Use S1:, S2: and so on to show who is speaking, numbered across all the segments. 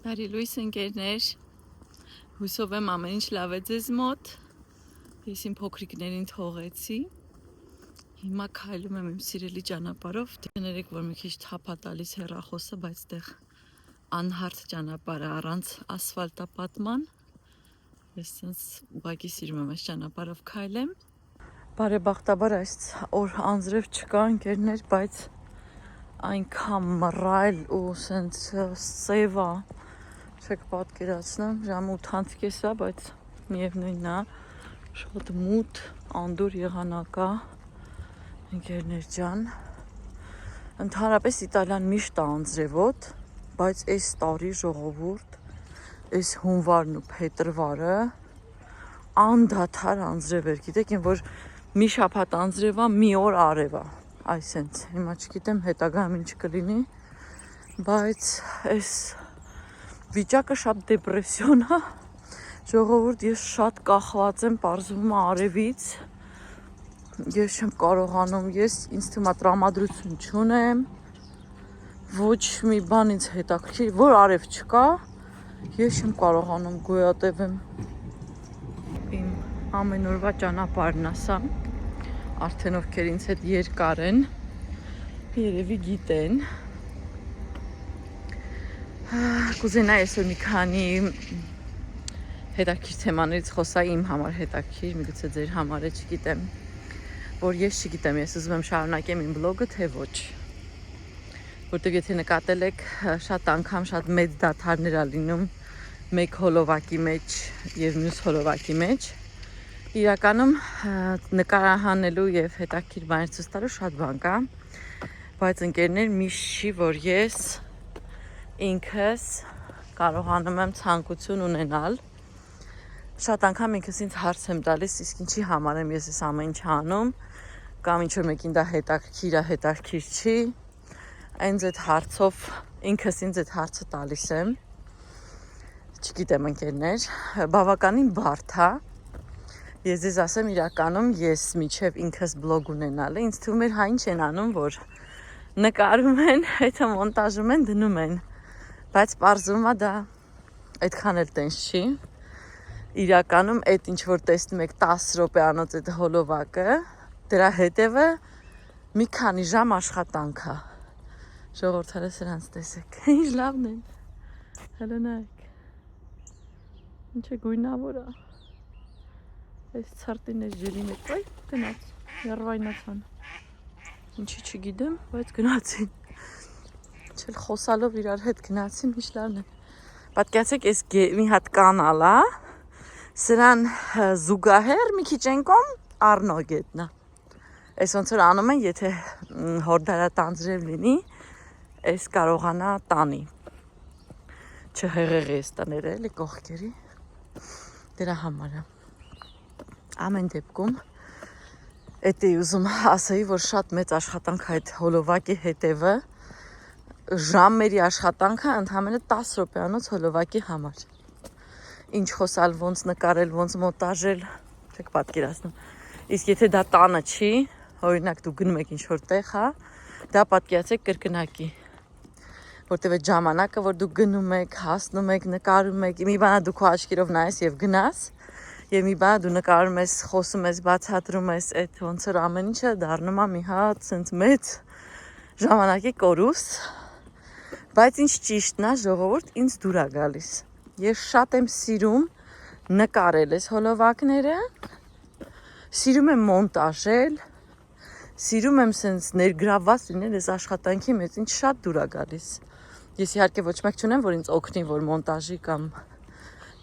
S1: Բարի լույս ընկերներ, հուսով եմ ամեն ինչ լավ է ձեզ մոտ, ես իմ փոքրիկներին թողեցի, հիմա քայլում եմ իմ սիրելի ճանապարհով, ներեք որ մի քիչ թափ է տալիս հեռախոսը, բայց տեղ անհարթ ճանապարհ է առանց ասֆալտապատման, ես sense ուղղակի սիրում եմ այս ճանապարհով քայլեմ, բարեբախտաբար այս օր անձրև չկա ընկերներ, բայց այնքան մռայլ ու sense սև է, չեք պատկերացնում, ժամը 8:30 է, բայց միևնույնն է, շատ մութ, անդուր եղանակ է, ընկերներ ջան, ընդհանրապես Իտալիան միշտ է անձրևոտ, բայց այս տարի ժողովուրդ, այս հունվարն ու փետրվարը անդադար անձրև էր, գիտեք, որ մի շաբաթ անձրև է, մի օր արև է, այսենց, հիմա չգիտեմ հետագայում ինչ կլինի, բայց այս վիճակը շատ դեպրեսիոն է, ժողովուրդ, ես շատ կախված եմ, պարզվում է արևից, ես չեմ կարողանում, ես ինձ թվում է տրամադրություն չունեմ, ոչ մի բան ինձ հետաքրքիր, որ արև չկա, ես չեմ կարողանում գոյատևեմ, իմ ամենօրվա ճանապարհն է սա, արդեն ովքեր ինձ հետ երկար են, երևի գիտեն, կուզենայի այսօր մի քանի հետաքրքիր թեմաներից խոսայի, իմ համար հետաքրքիր, միգուցե ձեր համար է, չգիտեմ, որ ես չգիտեմ, ես ուզում եմ շարունակեմ իմ բլոգը, թե ոչ, որտեղ եթե նկատել եք, շատ անգամ շատ մեծ դադարներ է լինում մեկ հոլովակի մեջ եւ մյուս հոլովակի մեջ, իրականում նկարահանելու եւ հետաքրքիր բաներ ցույց տալու շատ բան կա, բայց ընկերներ միշտ չի, որ ես ինքս կարողանում եմ ցանկություն ունենալ, շատ անգամ ինքս ինձ հարց եմ տալիս, իսկ ինչի համար եմ ես այս ամեն ինչ անում, կամ ինչ որ մեկին դա հետաքրքիր է, հետաքրքիր չի, այնց այդ հարցով ինքս ինձ այդ հարցը տալիս եմ, չգիտեմ ընկերներ, բավականին բարդ է, ես ձեզ ասեմ իրականում ես միջև ինքս բլոգ ունենալը, ինձ թվում էր հա ինչ են անում, որ նկարում են, հետո մոնտաժում են, դնում են, բայց պարզվում է դա այդքան էլ տենց չի, իրականում այդ ինչ որ տեսնում եք 10 րոպեանոց այդ հոլովակը, դրա հետևը մի քանի ժամ աշխատանք է, ժողովուրդ հələ սրանց տեսեք, ինչ լավն են, հələ նայեք, ինչ է գույնավոր է, այս ցարտին այս ջրի մեջ, այ գնաց, երվայնացան, ինչի չգիտեմ, բայց գնացին, չել խոսալով իրար հետ գնացին, ինչ լավն են, պատկերացեք այս մի հատ կանալ է, սրան զուգահեռ մի քիչ են կողմ Առնո գետնն է, այս ոնց որ անում են, եթե հորդարատանձրև լինի, այս կարողանա տանի, չհեղեղի այս տները, էլի կողքերի, դրա համար է, ամեն դեպքում, էդ էի ուզում ասեի, որ շատ մեծ աշխատանք այդ հոլովակի հետևը, ժամերի աշխատանքը ընդամենը 10 րոպեանոց հոլովակի համար, ինչ խոսալ, ոնց նկարել, ոնց մոնտաժել, չեք պատկերացնում, իսկ եթե դա տանը չի, օրինակ դու գնում եք ինչ-որ տեղ, հա, դա պատկերացեք կրկնակի, որտև այդ ժամանակը, որ դու գնում եք, հասնում եք, նկարում եք, մի բանա դու քո աչքերով նայես եւ գնաս, եւ մի բանա դու նկարում ես, խոսում ես, բացատրում ես, այդ ոնց որ ամեն ինչը դառնում է մի հատ sense մեծ ժամանակի կորուս, բայց ինչ ճիշտն է, ժողովուրդ ինձ դուր է գալիս, ես շատ եմ սիրում նկարել այս հոլովակները, սիրում եմ մոնտաժել, սիրում եմ sense ներգրավված լինել այս աշխատանքի մեջ, ինձ շատ դուր է գալիս, ես իհարկե ոչ մեկ չունեմ, որ ինձ օգնի, որ մոնտաժի կամ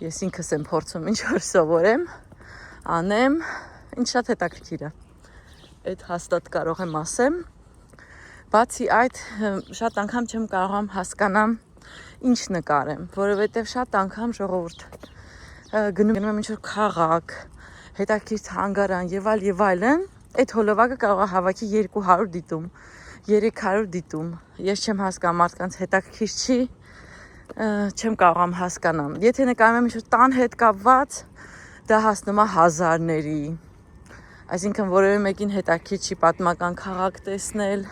S1: ես ինքս եմ փորձում ինչ որ սովորեմ, անեմ, ինչ շատ հետաքրքիր է, այդ հաստատ կարող եմ ասեմ, բացի այդ շատ անգամ չեմ կարողam հասկանամ ինչ նկարեմ, որովհետև շատ անգամ ժողովուրդ գնում եմ ինչ-որ քաղաք, հետաքրքիր թանգարան եւ այլն, այդ հոլովակը կարող է հավաքի 200 դիտում, 300 դիտում, ես չեմ հասկանում մարդկանց հետաքրքիր չի, չեմ կարողam հասկանամ, եթե նկարում եմ ինչ-որ տան հետ կապված, դա հասնում է հազարների, այսինքն որևէ մեկին հետաքրքիր չի պատմական քաղաք տեսնել,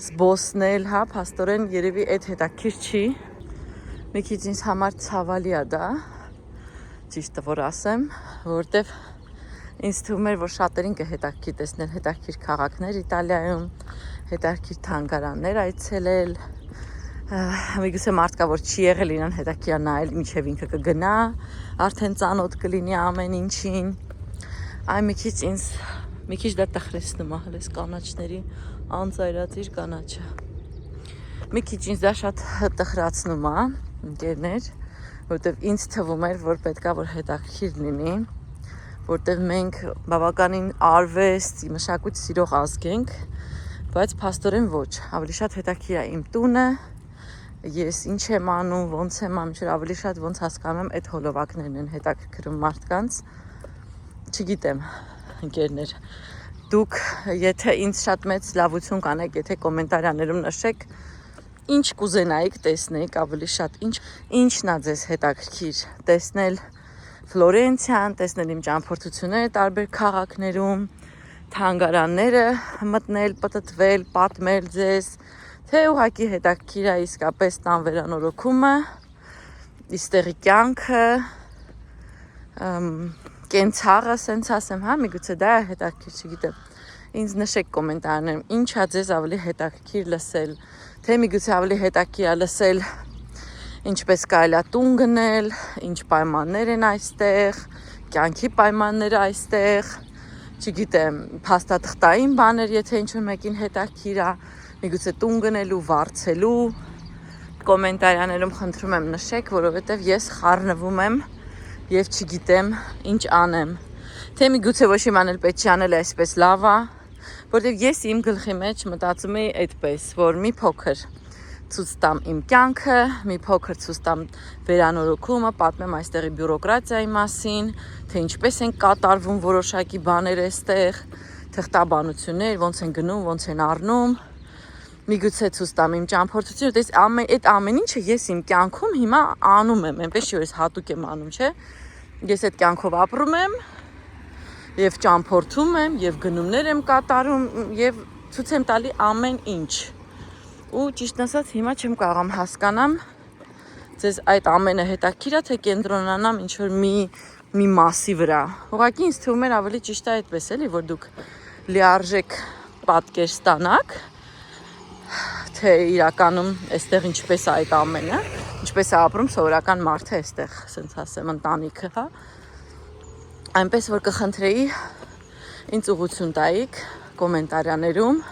S1: զբոսնել, հա, փաստորեն երևի այդ հետաքրքիր չի, Մի քիչ ինձ համար ցավալի է դա, ճիշտը որ ասեմ, որովհետև ինձ թվում էր, որ շատերին կհետաքրքիր տեսնել հետաքրքիր քաղաքներ Իտալիայում, հետաքրքիր թանգարաններ այցելել։ Միգուցե մարդկա որ չի եղել իրան հետաքրքիր է նայել, մինչև ինքը կգնա, արդեն ծանոթ կլինի ամեն ինչին։ Այ մի քիչ դա տխրեցնում է, հենց կանաչների անծայրածիր կանաչը։ Մի քիչ ինձ դա շատ տխրացնում է, ընկերներ, որտեվ ինձ թվում էր, որ պետքա որ հետաքրքիր լինի, որտեվ մենք բավականին արվեստ, մշակույթ սիրող ազգ ենք, բայց փաստորեն ոչ, ավելի շատ հետաքրքիր է իմ տունը, ես ինչ եմ անում, ոնց եմ անում, ավելի շատ ոնց հասկանում եմ այդ հոլովակներն են հետաքրքրում մարդկանց։ Չգիտեմ, ընկերներ, դուք եթե ինձ շատ մեծ լավություն կանեք, եթե կոմենտարիաներում նշեք, ինչ կուզենայիք տեսնեիք ավելի շատ, ինչն է ձեզ հետաքրքիր տեսնել Ֆլորենցիան, տեսնել իմ ճամփորդությունները տարբեր քաղաքներում, թանգարանները մտնել, պտտվել, պատմել ձեզ, թե ուղղակի հետաքրքիր է իսկապես տան վերանորոգումը, իստեղի կյանքը, կենցաղը, սենց ասեմ, հա, միգուցե դա է հետաքրքիր, չգիտեմ։ Ինձ նշեք կոմենտարներում, ինչ է ձեզ ավելի հետաքրքիր լսել, թե միգուցե ավելի հետաքրքիր է լսել ինչպես կարելի է տուն գնել, ինչ պայմաններ են այստեղ, կյանքի պայմանները այստեղ, չգիտեմ, փաստաթղթային բաներ, եթե ինչ-որ մեկին հետաքրքիր է, միգուցե տուն գնելու, վարձելու, կոմենտարիաներում խնդրում եմ նշեք, որովհետև ես խառնվում եմ եւ չգիտեմ ինչ անեմ։ Թե միգուցե ոչ իմանել պետք չի անել այսպես լավ է, որովհետև ես իմ գլխի մեջ մտածում եի այդպես, որ մի փոքր ցույց տամ իմ կյանքը, մի փոքր ցույց տամ վերանորոգումը, պատմեմ այստեղի բյուրոկրատիայի մասին, թե ինչպես են կատարվում որոշակի բաներ այստեղ, թղթաբանություններ, ոնց են գնում, ոնց են առնում, միգուցե ցույց տամ իմ ճամփորդությունը, այդ ամեն ինչը ես իմ կյանքում հիմա անում եմ, այնպես չի որ ես հատուկ եմ անում, չէ՞։ Ես այդ կյանքով ապրում եմ եւ ճամփորդում եմ եւ գնումներ եմ կատարում եւ ցույց եմ տալի ամեն ինչ։ Ու ճիշտ ասած հիմա չեմ կարողam հասկանամ ձեզ այդ ամենը հետաքրքիր է թե կենտրոնանամ ինչ որ մի մասի վրա։ Ուղղակի ինձ թվում էր ավելի ճիշտ է այդպես էլի, որ դուք լիարժեք պատկեր ստանաք, թե իրականում այստեղ ինչպես է այդ ամենը, ինչպես է ապրում սովորական մարդը այստեղ, ասենց ասեմ, ընտանիքը, հա։ Այնպես որ կխնդրեի ինձ ուղղություն տայիք կոմենտարիաներում,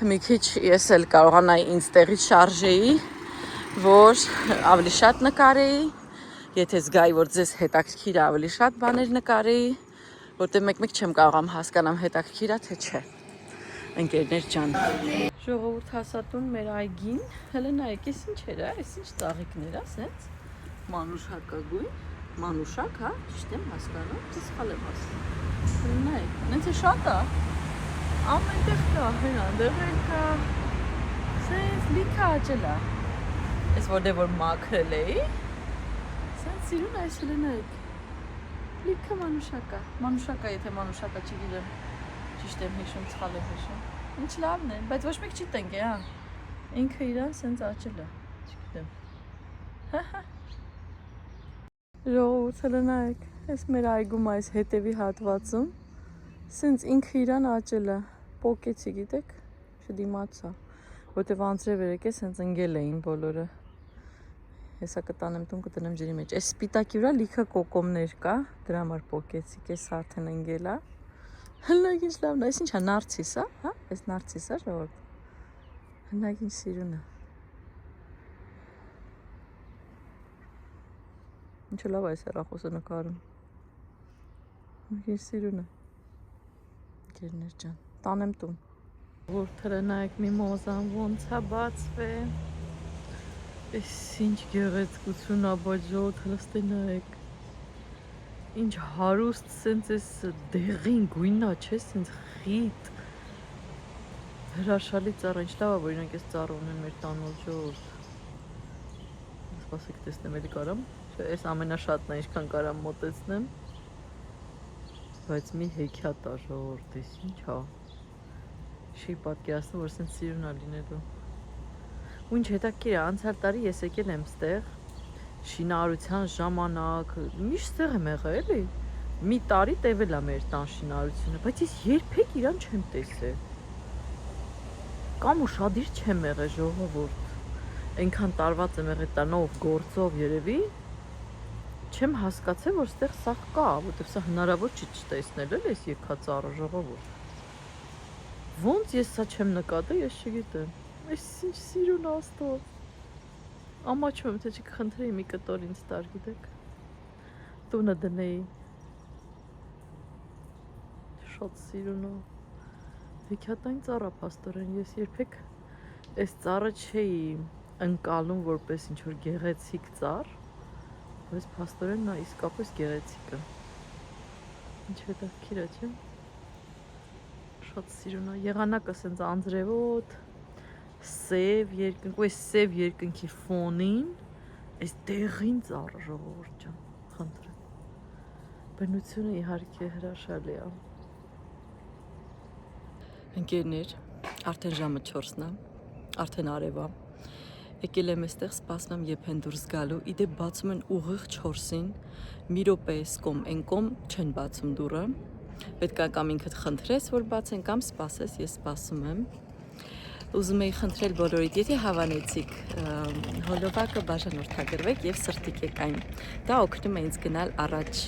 S1: մի քիչ ես էլ կարողանայի ինձ տեղից շարժեի, որ ավելի շատ նկարեի, եթե զգայի, որ ձեզ հետաքրքիր է ավելի շատ բաներ նկարեի, որտեղ մեկ-մեկ չեմ կարողam հասկանամ հետաքրքիր է թե չէ։ Ընկերներ ջան, ժողովուրդ հասատուն մեր այգին, հələ նայեք, էս ինչ էր, էս ինչ ծաղիկներ է, սենց մանուշակագույն, մանուշակ, հա, ճիշտ եմ հասկանում, ես սխալ եմ ասում։ Նայեք, նենց է շատ է, ամենտեղ կա, հենա, դեղեր կա, սենց լիքը աճել է, ես որտեղ որ մաքրել էի, սենց սիրուն այս հələ նայեք, լիքը մանուշակ է, եթե մանուշակ է, չգիտեմ, ճիշտ եմ հիշում, սխալ եմ հիշում, ինչ լավն է, բայց ոչ մեկ չի տնկե, հա, ինքը իրան սենց աճել է, չգիտեմ, ժողովուրդ հələ նայեք, ես մեր այգում այս հետևի հատվածում, սենց ինքը իրան աճել է, պոկեցի, գիտեք, չդիմացա, որտև անձրև երեկ է սենց ընգել էին բոլորը, հեսա կտանեմ տուն կտնեմ ջրի մեջ, այս սպիտակի վրա լիքը կոկոմներ կա, դրա համար պոկեցի, կես արդեն ընգել է, հլնայք ինչ լավն է, այս ինչ է, նարցիս է, հա, այս նարցիս է ժողորդ, հլնայք ինչ սիրուն է, ինչը լավ է այս հեռախոսը նկարում, ինչ սիրուն է, գերներ ջան, տանեմ տուն, որթրը նայք միմոզան ոնց է բացվե, այս ինչ գեղեցկություն է, բայց ժողորդ հլստե նայեք, ինչ հարուստ սենց ես դեղին գույնա, չէ, սենց խիտ, հրաշալի ծառ, ինչ լավ է, որ իրանք ես ծառ ունեն մեր տանոց ժողորդ, սպասեք տեսնեմ էլի կարամ, ես ամենաշատն է, ինչքան կարամ մոտեցնեմ, բայց մի հեքիաթ է ժողորդ, ես ինչ է, չի պատկերացնում, որ սենց սիրուն է լինելու, ու ինչ հետաքրքիր է, անցյալ տարի ես եկել եմ ստեղ, շինարարության ժամանակ միշտ ստեղ եմ եղել էլի։ Մի տարի տևել է մեր տան շինարարությունը, բայց ես երբեք իրան չեմ տեսել։ Կամ ուշադիր չեմ եղել ժողովուրդ։ Այնքան տարված եմ եղել տանով գործով երևի, չեմ հասկացել, որ ստեղ սա կա, որտեղ սա հնարավոր չի չտեսնել էլ էս եկած առը ժողովուրդ։ Ոնց ես սա չեմ նկատել, ես չգիտեմ։ Այս ինչ սիրուն Աստված։ Ամաչում եմ, թե չքխնդրեի մի կտոր ինձ տար, գիտեք։ Տունը դնեի։ Շատ սիրուն է։ Հեքիաթային ծառ է փաստորեն, ես երբեք այս ծառը չէի ընկալում որպես ինչ որ գեղեցիկ ծառ, բայց փաստորեն նա իսկապես գեղեցիկ է։ Ինչ հետաքրքիր է, չէ՞։ Շատ սիրուն է։ Եղանակը սենց անձրևոտ, սև երկնք, ու այս սև երկնքի ֆոնին այս դեղին ծառը ժողովուրդ ջան, խնդրեմ։ Բնությունը իհարկե հրաշալի է։ Ընկերներ, արդեն ժամը 4-ն է, արդեն արև է։ Եկել եմ այստեղ, սպասում եմ երբ են դուրս գալու, իդեպ բացում են ուղիղ 4-ին, մի րոպե էս կողմ, այն կողմ չեն բացում դուռը։ Պետք է կամ ինքդ խնդրես, որ բացեն, կամ սպասես, ես սպասում եմ։ Ուզում էի խնդրել բոլորիդ, եթե հավանեցիք հոլովակը բաժանորդագրվեք եւ սրտիկեք այն։ Դա օգնում է ինձ գնալ առաջ